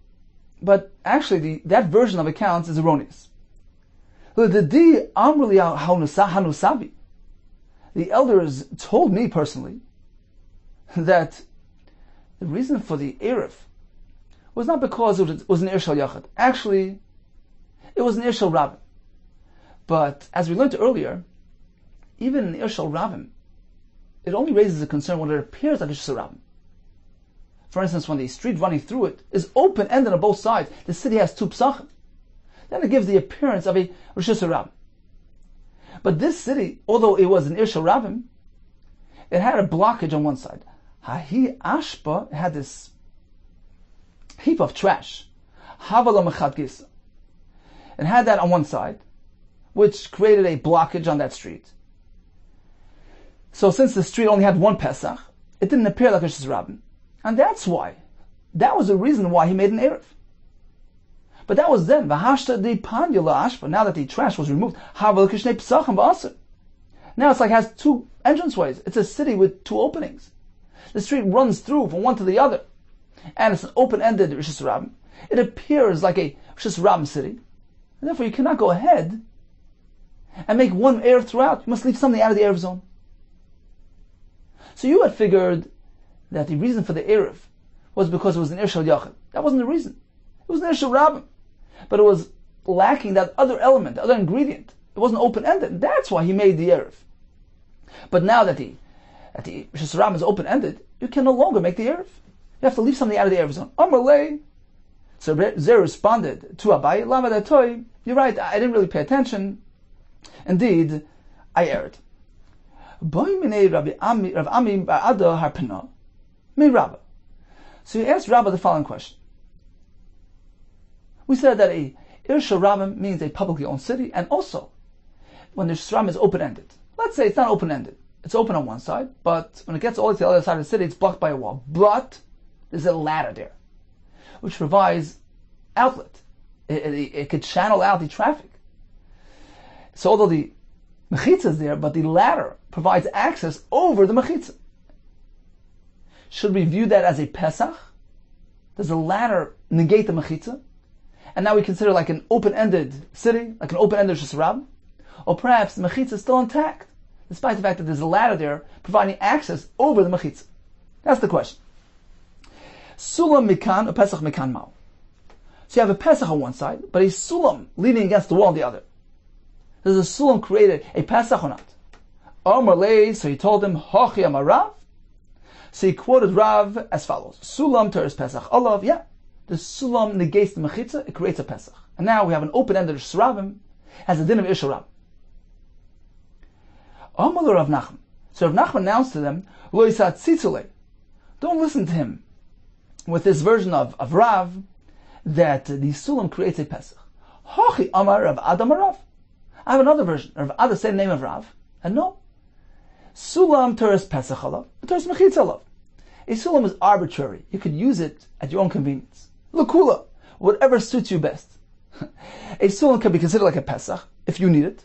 but actually that version of accounts is erroneous. The elders told me personally that the reason for the Eruv was not because it was an Irshal Yachid. Actually, it was an Irshal Rabim. But as we learned earlier, even in Irshal Rabim, it only raises a concern when it appears like Irshal Rabim. For instance, when the street running through it is open-ended on both sides, the city has two psachim, then it gives the appearance of a Rosh Hashanah. But this city, although it was an Irshal Rabim, it had a blockage on one side. Hahi Ashpa had this heap of trash. Havala Mechad Gisa. It had that on one side, which created a blockage on that street. So since the street only had one Pesach, it didn't appear like Rosh Hashanah. And that's why. That was the reason why he made an Eruv. But that was then. V'hashta di panyula ashpa. Now that the trash was removed, havel kishnei psachim ba'aser. Now it's like it has two entranceways. It's a city with two openings. The street runs through from one to the other. And it's an open-ended Rosh Hashanah. It appears like a Rosh Hashanah city. And therefore you cannot go ahead and make one Eruv throughout. You must leave something out of the Eruv zone. So you had figured that the reason for the Eruv was because it was an Irshal Yachid. That wasn't the reason. It was an Irshal Rabim. But it was lacking that other element, the other ingredient. It wasn't open-ended. And that's why he made the Eruv. But now that the Rosh Hashanah is open-ended, you can no longer make the Eruv. You have to leave something out of the Eruv zone. Amalei. So Zer responded to Abaye, Lama Datoy, you're right, I didn't really pay attention. Indeed, I erred. So he asked Rabbah the following question. We said that a Irshal Rabim means a publicly owned city, and also when the Shram is open-ended. Let's say it's not open-ended. It's open on one side, but when it gets all the way to the other side of the city, it's blocked by a wall. But there's a ladder there, which provides outlet. It could channel out the traffic. So although the mechitza is there, but the ladder provides access over the mechitza. Should we view that as a Pesach? Does the ladder negate the mechitza? And now we consider like an open-ended city, like an open-ended Rosh Hashanah? Or perhaps the mechitza is still intact, despite the fact that there's a ladder there providing access over the mechitza. That's the question. Sulam mikan, a Pesach mikan mao. So you have a Pesach on one side, but a sulam leaning against the wall on the other. Does the sulam create a Pesach or not? Amalei, so he told him, Hochi amarav. So he quoted Rav as follows. Sulam teres Pesach olav. Yeah, the sulam negates the mechitza, it creates a Pesach. And now we have an open-ended Shravim, has a din of Irshal Rabim. Amalei Rav Nachman. So Rav Nachman announced to them, Lo yisat tzitzulei. Don't listen to him with this version of Rav, that the sulam creates a Pesach. Hochi amar Rav Adam Rav. I have another version. Rav Ada said the name of Rav, and no. Sulam teres Pesach alav, teres mechitza alav. A sulam is arbitrary. You could use it at your own convenience. L'kula, whatever suits you best. A sulam can be considered like a Pesach, if you need it,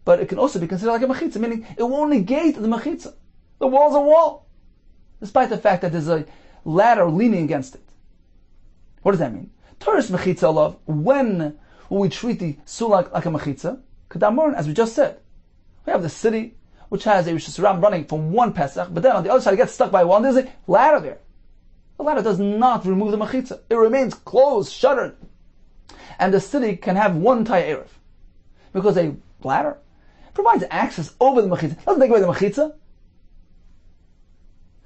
but it can also be considered like a mechitza, meaning it won't negate the mechitza. The wall's a wall, despite the fact that there's a ladder leaning against it. What does that mean? Teres mechitza alav, when will we treat the sulam like a mechitza? Kedamon, as we just said. We have the city, which has a Rosh Hashanah running from one Pesach, but then on the other side it gets stuck by one, there's a ladder there. The ladder does not remove the mechitza. It remains closed, shuttered. and the city can have one entire Eruv. Because a ladder provides access over the mechitza. Doesn't take away the mechitza.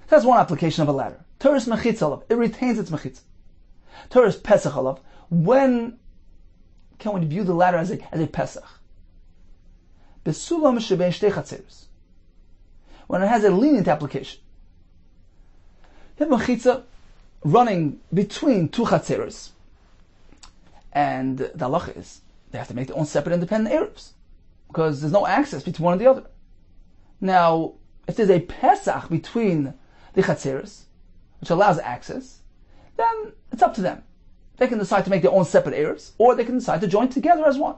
That's one application of a ladder. Teres mechitza alav. It retains its mechitza. Teres pesach alav. When can we view the ladder as a pesach? Besulam shebein shtei chatzeros. When it has a lenient application. You have mechitza running between two chatzeros. And the halacha is, they have to make their own separate independent Eruvs, because there's no access between one and the other. Now, if there's a Pesach between the Chatzeros, which allows access, then it's up to them. They can decide to make their own separate Eruvs, or they can decide to join together as one.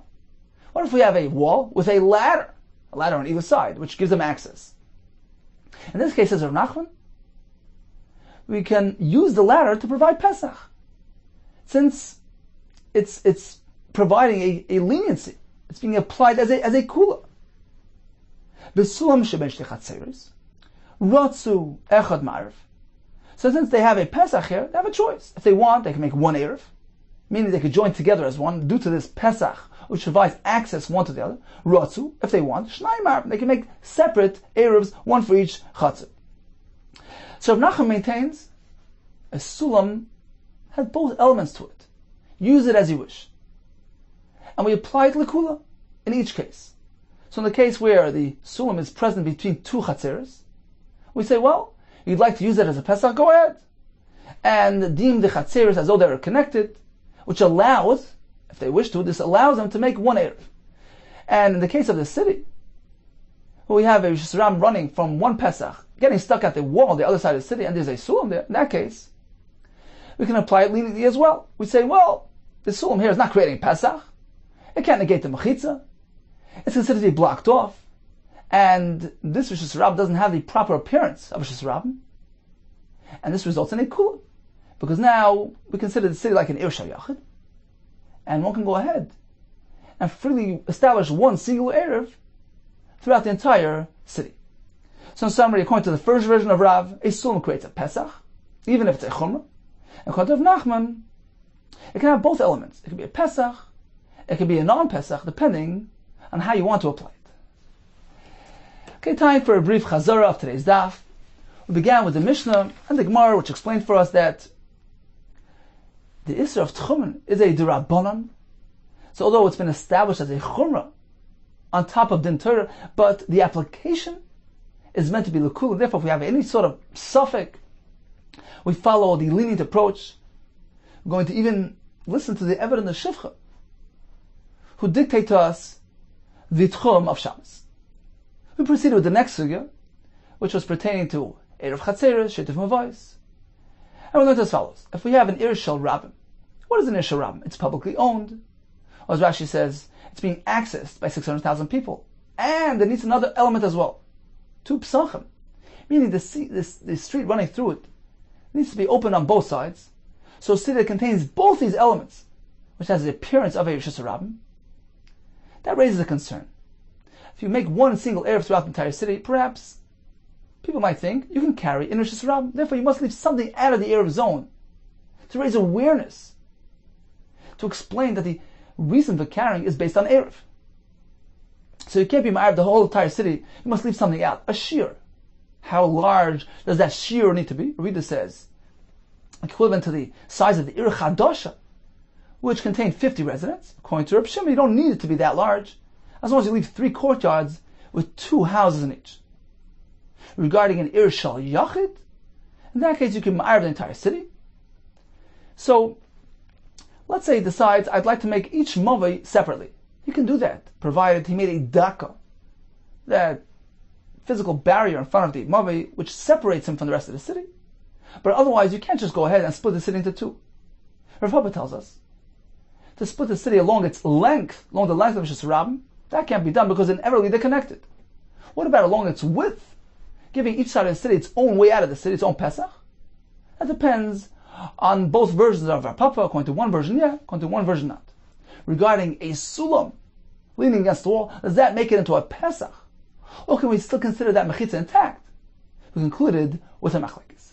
What if we have a wall with a ladder on either side, which gives them access? In this case, as Rav Nachman, we can use the ladder to provide Pesach, since it's providing a leniency. It's being applied as a kula. Besulam sheben shtei chatzeros, ratzu echad ma'ariv. So since they have a Pesach here, they have a choice. If they want, they can make one Eruv, meaning they could join together as one due to this Pesach, which provides access one to the other. Ratzu, if they want, shnai ma'ariv. They can make separate Eruvs, one for each chatzer. So Rav Nachman maintains a sulam has both elements to it. Use it as you wish. And we apply it l'kula in each case. So in the case where the sulam is present between two chatzeros, we say, well, you'd like to use it as a Pesach, go ahead. And deem the chatzeros as though they are connected, which allows, if they wish to, this allows them to make one Eruv. And in the case of the city, where we have a Rosh Hashanah running from one Pesach, getting stuck at the wall on the other side of the city, and there's a sulam there, in that case, we can apply it leniently as well. We say, well, the sulam here is not creating Pesach. It can't negate the mechitza. It's considered to be blocked off. And this Rosh Hashanah doesn't have the proper appearance of Rosh Hashanah. And this results in a kula. Because now we consider the city like an Ir Shayachid. And one can go ahead and freely establish one single Eruv throughout the entire city. So in summary, according to the first version of Rav, a sulam creates a Pesach, even if it's a Chumrah. And according to Rav Nachman, it can have both elements. It can be a Pesach, it can be a non-Pesach, depending on how you want to apply it. Okay, time for a brief chazara of today's daf. We began with the Mishnah and the Gemara, which explained for us that the Isra of Tchumen is a D'Rabbanan. So although it's been established as a Chumrah on top of Din Torah, but the application is meant to be L'kula. Therefore, if we have any sort of suffix, we follow the lenient approach. We're going to even listen to the evidence of Shivcha, who dictate to us the Tchum of Shabbos. We proceeded with the next sugya, which was pertaining to Erev Chatzeres, Shetif Mavais. And we learned as follows. If we have an Ir Shel Rabbim, what is an Ir Shel Rabbim? It's publicly owned. Or as Rashi says, it's being accessed by 600,000 people. And it needs another element as well. Two Psachim. Meaning the street running through it needs to be open on both sides. So a city that contains both these elements, which has the appearance of a Rosh Hashanah, that raises a concern. If you make one single Eruv throughout the entire city, perhaps people might think you can carry in Rosh Hashanah. Therefore, you must leave something out of the Eruv zone to raise awareness, to explain that the reason for carrying is based on Eruv. So you can't be ma'ariv the whole entire city. You must leave something out. A shear. How large does that shear need to be? Rita says, equivalent to the size of the Ir Chadasha, which contained 50 residents. According to Reb Shimon, you don't need it to be that large, as long as you leave 3 courtyards with 2 houses in each. Regarding an Ir Shal Yachid, in that case you can ma'ariv the entire city. So, let's say he decides, I'd like to make each mavai separately. He can do that, provided he made a daka, that physical barrier in front of the mavai, which separates him from the rest of the city. But otherwise, you can't just go ahead and split the city into 2. Rav Papa tells us, to split the city along its length, along the length of Rosh Hashanah, that can't be done because inevitably they're connected. What about along its width? Giving each side of the city its own way out of the city, its own Pesach? That depends on both versions of Rav Papa. According to one version, yeah. According to one version, not. Regarding a sulam leaning against the wall, does that make it into a Pesach? Or can we still consider that mechitza intact? We concluded with a machlekes.